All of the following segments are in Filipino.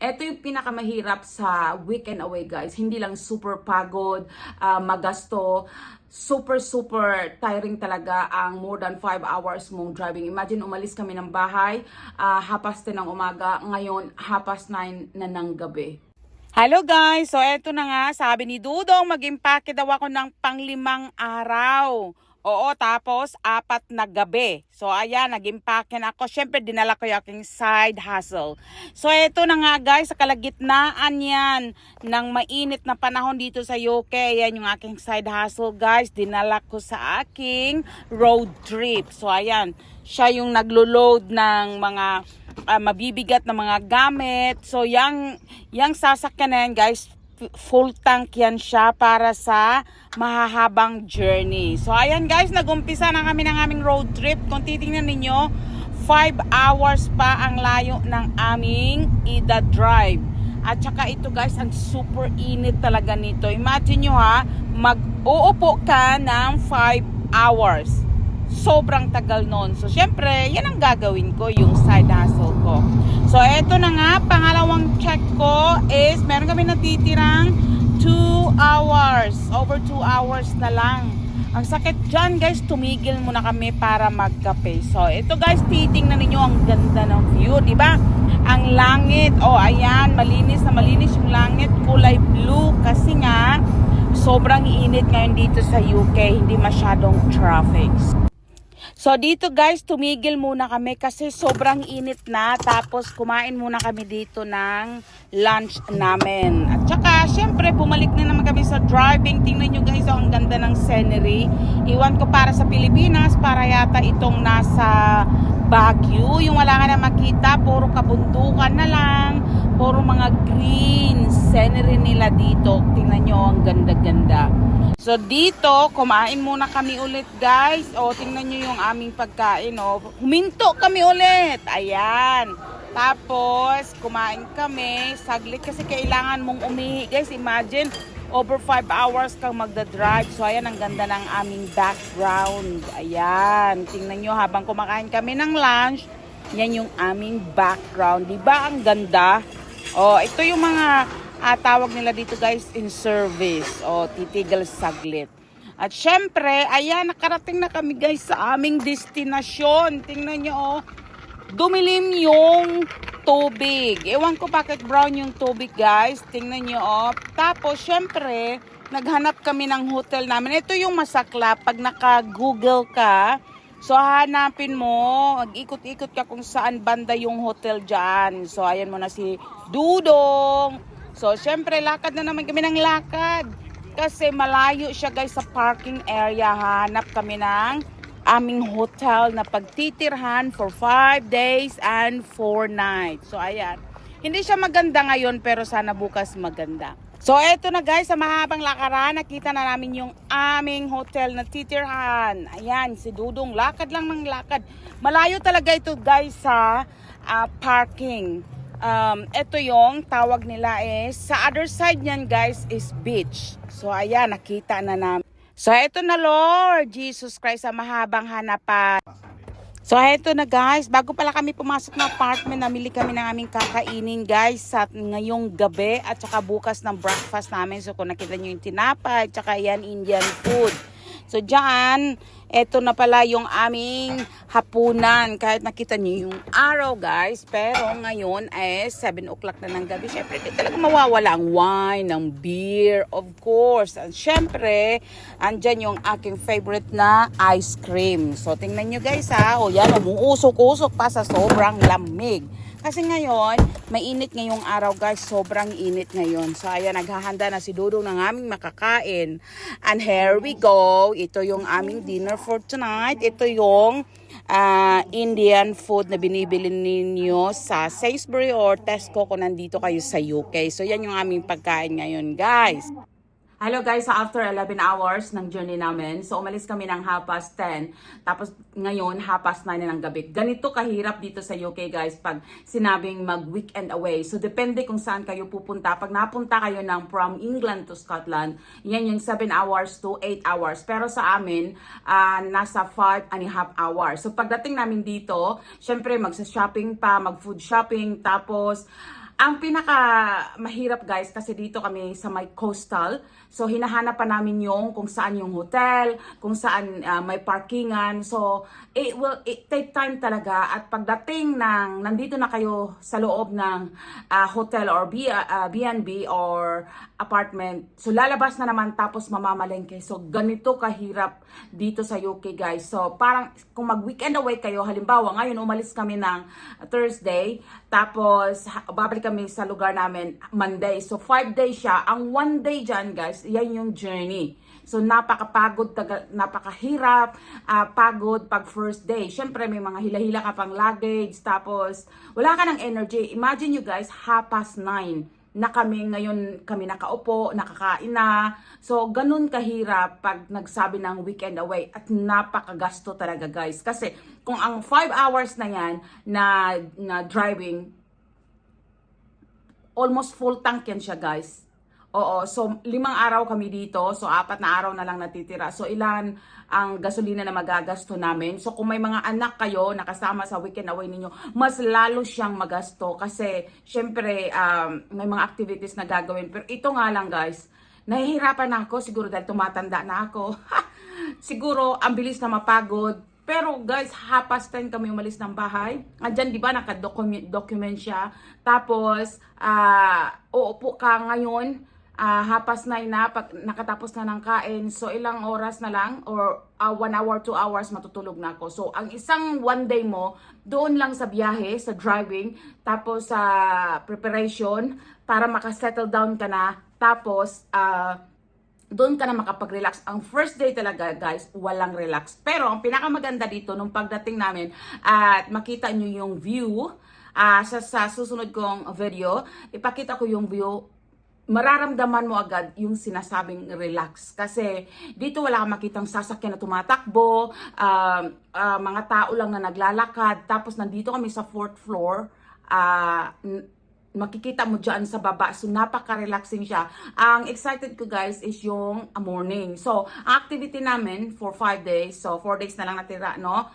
Ito yung pinakamahirap sa weekend away guys. Hindi lang super pagod, magasto, super tiring talaga ang more than 5 hours mong driving. Imagine umalis kami ng bahay, 10:30 ng umaga, ngayon 9:30 na ng gabi. Hello guys! So eto na nga, sabi ni Dudong, mag-impake daw ako ng pang-5 araw. Oo, tapos 4 na gabi. So ayan, nag-impake na ako. Siyempre, dinala ko yung aking side hustle. So eto na nga guys, sa kalagitnaan yan ng mainit na panahon dito sa UK. Yan yung aking side hustle guys. Dinala ko sa aking road trip. So ayan, siya yung naglo-load ng mga mabibigat na mga gamit. So yang sasakyan na yan guys, full tank yan siya para sa mahahabang journey. So ayan guys, nagumpisa na kami ng aming road trip. Kung titingnan ninyo, 5 hours pa ang layo ng aming Ida Drive. At saka ito guys, ang super init talaga nito. Imagine nyo ha, mag-uupo ka ng 5 hours. Sobrang tagal nun. So syempre, yan ang gagawin ko, yung side hustle ko. So eto na nga, pangalawang check ko is meron kami natitirang 2 hours. Over 2 hours na lang. Ang sakit dyan guys, tumigil muna kami para magkape. So ito guys, titingnan ninyo ang ganda ng view, di ba? Ang langit, oh ayan, malinis na malinis yung langit, kulay blue kasi nga sobrang init ngayon dito sa UK, hindi masyadong traffic. So dito guys, tumigil muna kami kasi sobrang init na. Tapos kumain muna kami dito ng lunch namin. At saka syempre bumalik na naman kami sa driving. Tingnan nyo guys, oh, ang ganda ng scenery. Iwan ko para sa Pilipinas, para yata itong nasa Baguio. Yung wala ka na makita, puro kabundukan na lang. Puro mga green scenery nila dito. Tingnan nyo, ang ganda-ganda. So dito, kumain muna kami ulit guys. O, tingnan nyo yung aming pagkain. O, huminto kami ulit. Ayan. Tapos, kumain kami. Saglit kasi kailangan mong umihi. Guys, imagine, over 5 hours kang magdadrive. So, ayan, ang ganda ng aming background. Ayan. Tingnan nyo, habang kumakain kami ng lunch, yan yung aming background. Diba ang ganda? O, ito yung mga tawag nila dito guys, in service. O, titigil saglit. At syempre, ayan, nakarating na kami guys sa aming destinasyon. Tingnan nyo, oh, dumilim yung tubig. Ewan ko bakit brown yung tubig guys. Tingnan nyo, oh. Tapos, syempre, naghanap kami ng hotel namin. Ito yung masaklap. Pag naka-google ka, so hanapin mo, mag-ikot-ikot ka kung saan banda yung hotel dyan. So, ayan mo na si Dudong. So, syempre, lakad na naman kami ng lakad. Kasi malayo siya guys sa parking area. Hanap kami ng aming hotel na pagtitirhan for 5 days and 4 nights. So, ayan. Hindi siya maganda ngayon pero sana bukas maganda. So, eto na guys, sa mahabang lakaran, nakita na namin yung aming hotel na titirhan. Ayan, si Dudong, lakad lang ng lakad. Malayo talaga ito guys sa parking. Ito yung tawag nila is, sa other side niyan guys is beach. So ayan, nakita na namin. So eto na Lord Jesus Christ, sa mahabang hanapan. So eto na guys, bago pala kami pumasok ng apartment, namili kami ng aming kakainin guys sa ngayong gabi at saka bukas ng breakfast namin. So kung nakita nyo yung tinapay, at saka yan Indian food. So dyan, eto na pala yung aming hapunan. Kahit nakita niyo yung araw guys, pero ngayon ay 7 o'clock na ng gabi. Syempre, di talaga mawawala ang wine, ang beer, of course. At syempre, andyan yung aking favorite na ice cream. So tingnan nyo guys ha, o yan, umuusok-usok pa sa sobrang lamig. Kasi ngayon, mainit ngayong araw guys, sobrang init ngayon. So ayan, naghahanda na si Dudong ng aming makakain. And here we go. Ito yung aming dinner for tonight. Ito yung Indian food na binibili ninyo sa Sainsbury or Tesco kung nandito kayo sa UK. So yan yung aming pagkain ngayon guys. Hello guys, sa after 11 hours ng journey namin, so umalis kami ng 10:30, tapos ngayon 9:30 na ng gabi. Ganito kahirap dito sa UK guys pag sinabing mag-weekend away. So depende kung saan kayo pupunta. Pag napunta kayo from England to Scotland, yan yung 7 hours to 8 hours. Pero sa amin, nasa 5.5 hours. So pagdating namin dito, syempre magsa-shopping pa, mag-food shopping, tapos Ang pinaka mahirap guys kasi dito kami sa may coastal. So hinahanap pa namin yung kung saan yung hotel, kung saan may parkingan. So it take time talaga at pagdating ng nandito na kayo sa loob ng hotel or B&B or apartment. So lalabas na naman tapos mamamalengke. So ganito kahirap dito sa UK guys. So parang kung mag-weekend away kayo, halimbawa ngayon umalis kami ng Thursday, tapos babalik kami sa lugar namin Monday. So 5 days siya. Ang 1 day dyan guys, yan yung journey. So napakapagod, napakahirap, pagod pag first day. Syempre may mga hila-hila ka pang luggage, tapos wala ka ng energy. Imagine you guys, 9:30 na kami ngayon, kami nakaupo, nakakain na. So, ganun kahirap pag nagsabi ng weekend away at napakagasto talaga guys. Kasi kung ang 5 hours na yan na driving, almost full tank yan siya guys. Oo, so 5 araw kami dito, so 4 na araw na lang natitira. So ilan ang gasolina na magagasto namin. So kung may mga anak kayo nakasama sa weekend away ninyo, mas lalo siyang magasto kasi syempre may mga activities na gagawin. Pero ito nga lang guys, nahihirapan ako siguro dahil tumatanda na ako. Siguro ang bilis na mapagod. Pero guys, 10:30 kami umalis ng bahay. Andyan, di ba, naka-document siya. Tapos, uupo ka ngayon, 9:30 na, pag nakatapos na ng kain. So, ilang oras na lang, or 1 hour, 2 hours, matutulog na ako. So, ang isang 1 day mo, doon lang sa biyahe, sa driving, tapos sa preparation, para makasettle down ka na. Tapos, doon ka na makapag-relax. Ang first day talaga guys, walang relax. Pero ang pinakamaganda dito, nung pagdating namin at makita nyo yung view, sa susunod kong video, ipakita ko yung view, mararamdaman mo agad yung sinasabing relax. Kasi dito wala kang makitang sasakyan na tumatakbo, mga tao lang na naglalakad. Tapos nandito kami sa 4th floor, makikita mo dyan sa baba. So, napaka-relaxing siya. Ang excited ko guys is yung morning. So, ang activity namin for 5 days. So, 4 days na lang natira, no?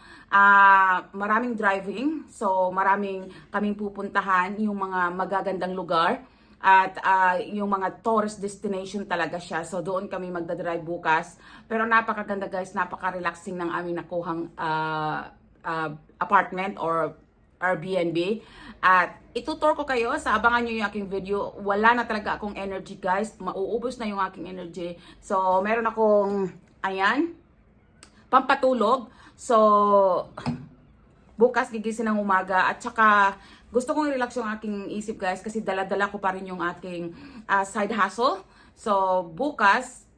Maraming driving. So, maraming kaming pupuntahan. Yung mga magagandang lugar. At yung mga tourist destination talaga siya. So, doon kami magdadrive bukas. Pero napakaganda guys. Napaka-relaxing ng aming nakuhang apartment or Airbnb. At itutur ko kayo sa abangan nyo yung aking video. Wala na talaga akong energy guys. Mauubos na yung aking energy. So, meron akong, ayan, pampatulog. So, bukas gigising ng umaga. At saka, gusto kong relax yung aking isip guys. Kasi dala-dala ko pa rin yung aking side hustle. So, bukas,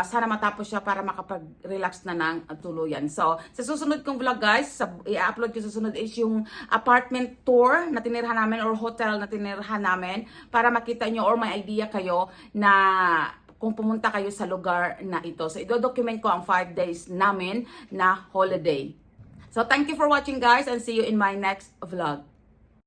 sana matapos siya para makapag-relax na ng tuluyan. So, sa susunod kong vlog guys, i-upload ko sa susunod is yung apartment tour na tinirhan namin or hotel na tinirhan namin para makita nyo or may idea kayo na kung pumunta kayo sa lugar na ito. So, i-document ko ang 5 days namin na holiday. So, thank you for watching guys and see you in my next vlog.